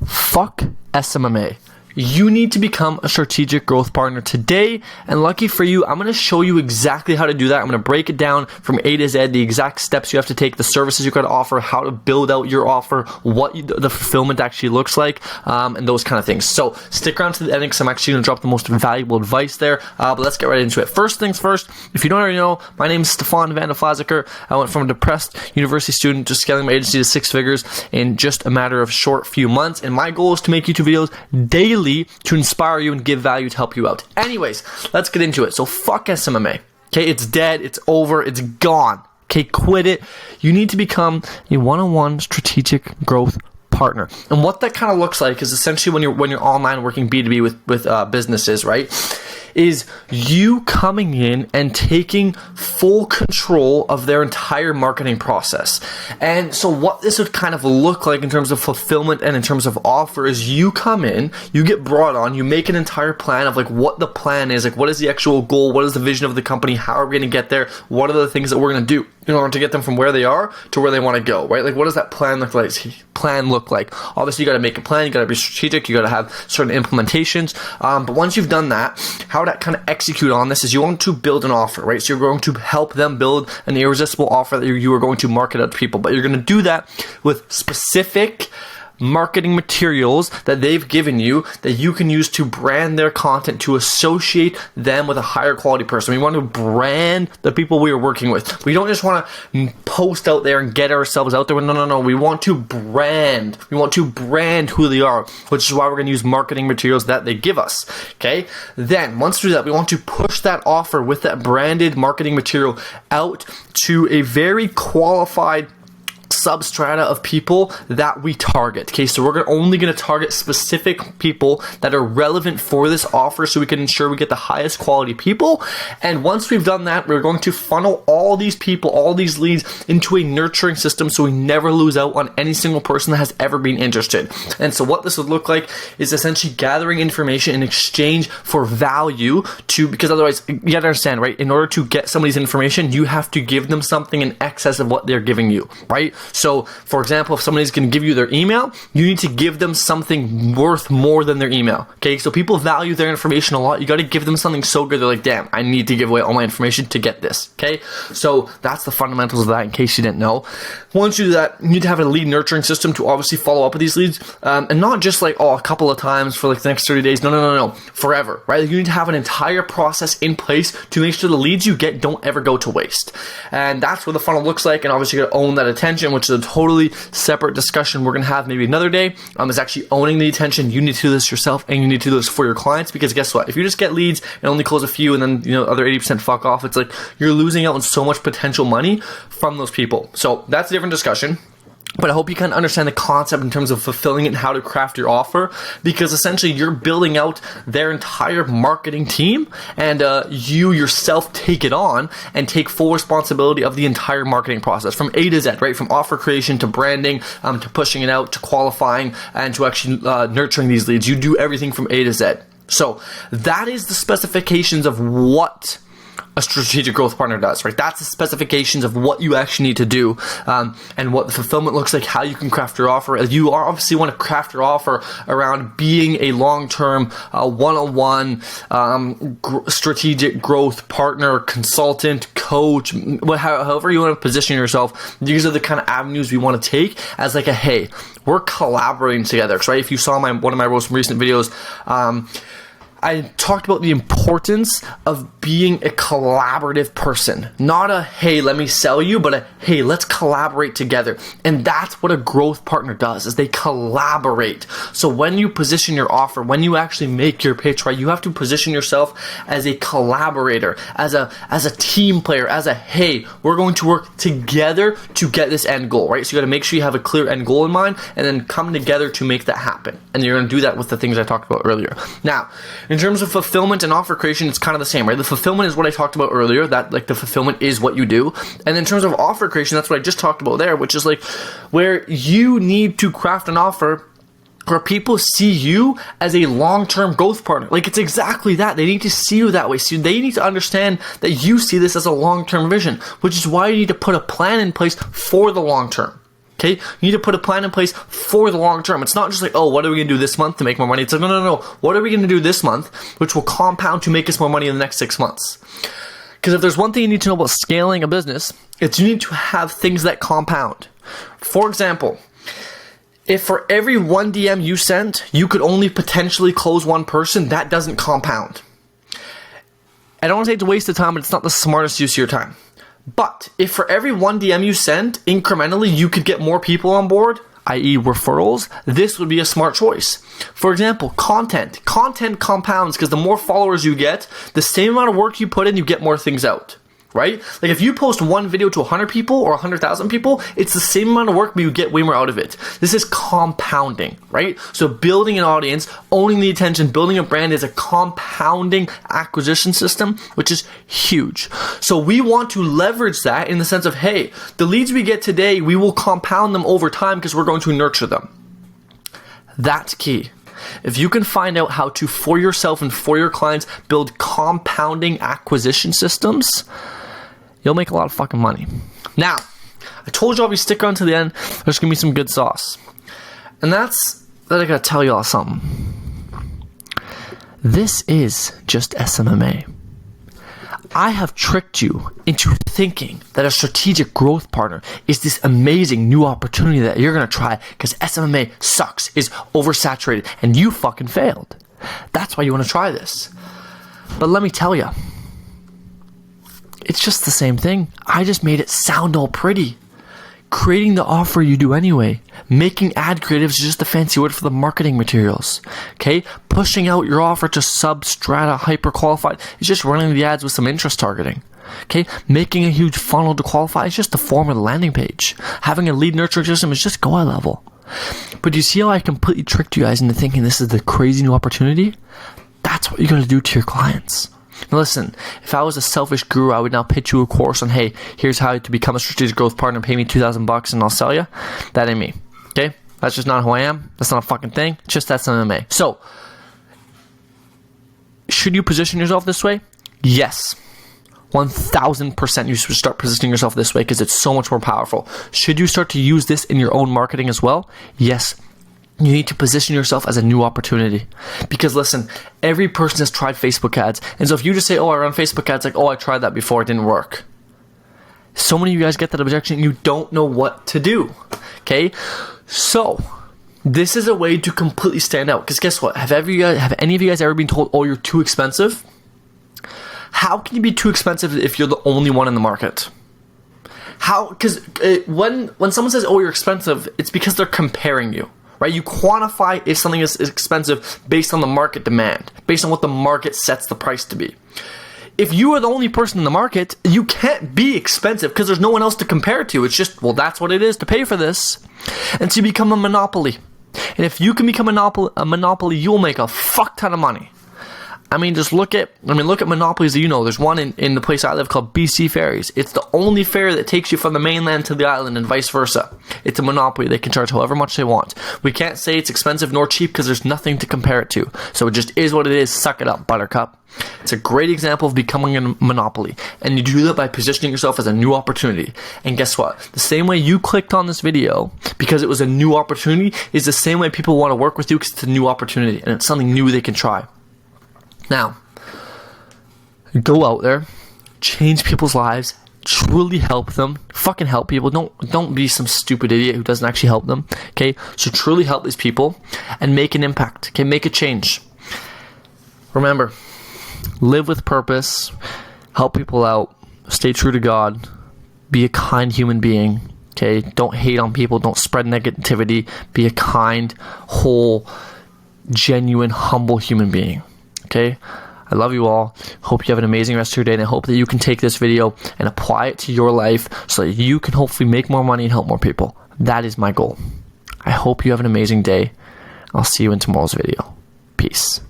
Fuck SMMA. You need to become a strategic growth partner today, and lucky for you, I'm going to show you exactly how to do that. I'm going to break it down from A to Z, the exact steps you have to take, the services you got to offer, how to build out your offer, what the fulfillment actually looks like, and those kind of things. So stick around to the end because I'm actually going to drop the most valuable advice there, but let's get right into it. First things first, if you don't already know, my name is Stefan I went from a depressed university student to scaling my agency to 6 figures in just a matter of short few months, and my goal is to make YouTube videos daily to inspire you and give value to help you out. Anyways, let's get into it. So fuck SMMA. Okay, it's dead, it's over, it's gone. Okay, quit it. You need to become a one-on-one strategic growth partner. And what that kind of looks like is essentially when you're online working B2B with businesses, right? Is you coming in and taking full control of their entire marketing process. And so what this would kind of look like in terms of fulfillment and in terms of offer is you come in, you get brought on, you make an entire plan of like what the plan is, like what is the actual goal, what is the vision of the company, how are we going to get there, what are the things that we're going to do in order to get them from where they are to where they want to go, right? Like what does that plan look like? Obviously you got to make a plan, you got to be strategic, you got to have certain implementations, but once you've done that, how to kind of execute on this is you want to build an offer, right? So you're going to help them build an irresistible offer that you are going to market out to people, but you're going to do that with specific marketing materials that they've given you that you can use to brand their content, to associate them with a higher quality person. We want to brand the people we are working with. We don't just want to post out there and get ourselves out there. No. We want to brand. We want to brand who they are, which is why we're going to use marketing materials that they give us. Okay? Then, once we do that, we want to push that offer with that branded marketing material out to a very qualified substrata of people that we target. Okay, so we're only going to target specific people that are relevant for this offer so we can ensure we get the highest quality people. And once we've done that, we're going to funnel all these people, all these leads into a nurturing system so we never lose out on any single person that has ever been interested. And so what this would look like is essentially gathering information in exchange for value because otherwise, you got to understand, right? In order to get somebody's information, you have to give them something in excess of what they're giving you, right? So, for example, if somebody's going to give you their email, you need to give them something worth more than their email. Okay, so people value their information a lot. You got to give them something so good they're like, damn, I need to give away all my information to get this. Okay, so that's the fundamentals of that in case you didn't know. Once you do that, you need to have a lead nurturing system to obviously follow up with these leads, and not just like, a couple of times for like the next 30 days. No. Forever, right? You need to have an entire process in place to make sure the leads you get don't ever go to waste. And that's what the funnel looks like. And obviously you got to own that attention, which is a totally separate discussion we're going to have maybe another day, is actually owning the attention. You need to do this yourself and you need to do this for your clients, because guess what? If you just get leads and only close a few and then, other 80% fuck off, it's like you're losing out on so much potential money from those people. So that's a different discussion. But I hope you kind of understand the concept in terms of fulfilling it and how to craft your offer, because essentially you're building out their entire marketing team, and you yourself take it on and take full responsibility of the entire marketing process from A to Z, right? From offer creation to branding, to pushing it out, to qualifying, and to actually nurturing these leads. You do everything from A to Z. So that is the specifications of what a strategic growth partner does, right? That's the specifications of what you actually need to do, and what the fulfillment looks like, how you can craft your offer. You obviously want to craft your offer around being a long-term, one-on-one strategic growth partner, consultant, coach, however you want to position yourself. These are the kind of avenues we want to take as like hey, we're collaborating together. Right? If you saw one of my most recent videos, I talked about the importance of being a collaborative person. Not a, hey, let me sell you, but a, hey, let's collaborate together. And that's what a growth partner does, is they collaborate. So when you position your offer, when you actually make your pitch, right, you have to position yourself as a collaborator, as a team player, as a, hey, we're going to work together to get this end goal, right? So you got to make sure you have a clear end goal in mind and then come together to make that happen. And you're going to do that with the things I talked about earlier. Now, in terms of fulfillment and offer creation, it's kind of the same, right? The fulfillment is what I talked about earlier, that like the fulfillment is what you do. And in terms of offer creation, that's what I just talked about there, which is like where you need to craft an offer where people see you as a long-term growth partner. Like it's exactly that. They need to see you that way. So they need to understand that you see this as a long-term vision, which is why you need to put a plan in place for the long term. Okay, you need to put a plan in place for the long term. It's not just like, oh, what are we going to do this month to make more money? It's like, no. What are we going to do this month, which will compound to make us more money in the next 6 months? Because if there's one thing you need to know about scaling a business, it's you need to have things that compound. For example, if for every one DM you sent, you could only potentially close one person, that doesn't compound. I don't want to say it's a waste of time, but it's not the smartest use of your time. But if for every one DM you send, incrementally, you could get more people on board, i.e. referrals, this would be a smart choice. For example, content. Content compounds because the more followers you get, the same amount of work you put in, you get more things out. Right? Like if you post one video to 100 people or 100,000 people, it's the same amount of work, but you get way more out of it. This is compounding, right? So building an audience, owning the attention, building a brand is a compounding acquisition system, which is huge. So we want to leverage that in the sense of, hey, the leads we get today, we will compound them over time because we're going to nurture them. That's key. If you can find out how to, for yourself and for your clients, build compounding acquisition systems, you'll make a lot of fucking money. Now, I told you I'll be stick around to the end. There's going to be some good sauce. And that's that I got to tell you all something. This is just SMMA. I have tricked you into thinking that a strategic growth partner is this amazing new opportunity that you're going to try because SMMA sucks, is oversaturated, and you fucking failed. That's why you want to try this. But let me tell you, it's just the same thing. I just made it sound all pretty. Creating the offer you do anyway. Making ad creatives is just a fancy word for the marketing materials. Okay? Pushing out your offer to substrata hyper qualified is just running the ads with some interest targeting. Okay? Making a huge funnel to qualify is just the form of the landing page. Having a lead nurturing system is just go high level. But do you see how I completely tricked you guys into thinking this is the crazy new opportunity? That's what you're going to do to your clients. Now listen, if I was a selfish guru, I would now pitch you a course on, hey, here's how to become a strategic growth partner, pay me $2,000 and I'll sell you. That ain't me. Okay? That's just not who I am. That's not a fucking thing. It's just that's SMMA. So, should you position yourself this way? Yes. 1000% you should start positioning yourself this way because it's so much more powerful. Should you start to use this in your own marketing as well? Yes. You need to position yourself as a new opportunity. Because listen, every person has tried Facebook ads. And so if you just say, oh, I run Facebook ads, like, oh, I tried that before, it didn't work. So many of you guys get that objection, you don't know what to do. Okay? So, this is a way to completely stand out. Because guess what? Have any of you guys ever been told, oh, you're too expensive? How can you be too expensive if you're the only one in the market? How? Because when someone says, oh, you're expensive, it's because they're comparing you. Right? You quantify if something is expensive based on the market demand, based on what the market sets the price to be. If you are the only person in the market, you can't be expensive because there's no one else to compare it to. It's just, well, that's what it is to pay for this. And so you become a monopoly. And if you can become a monopoly, you'll make a fuck ton of money. I mean, just look at monopolies that you know. There's one in the place I live called BC Ferries. It's the only ferry that takes you from the mainland to the island and vice versa. It's a monopoly. They can charge however much they want. We can't say it's expensive nor cheap because there's nothing to compare it to. So it just is what it is. Suck it up, buttercup. It's a great example of becoming a monopoly. And you do that by positioning yourself as a new opportunity. And guess what? The same way you clicked on this video because it was a new opportunity is the same way people want to work with you because it's a new opportunity and it's something new they can try. Now, go out there, change people's lives, truly help them, fucking help people. Don't be some stupid idiot who doesn't actually help them, okay? So truly help these people and make an impact, okay? Make a change. Remember, live with purpose, help people out, stay true to God, be a kind human being, okay? Don't hate on people, don't spread negativity, be a kind, whole, genuine, humble human being. Okay, I love you all. Hope you have an amazing rest of your day, and I hope that you can take this video and apply it to your life so that you can hopefully make more money and help more people. That is my goal. I hope you have an amazing day. I'll see you in tomorrow's video. Peace.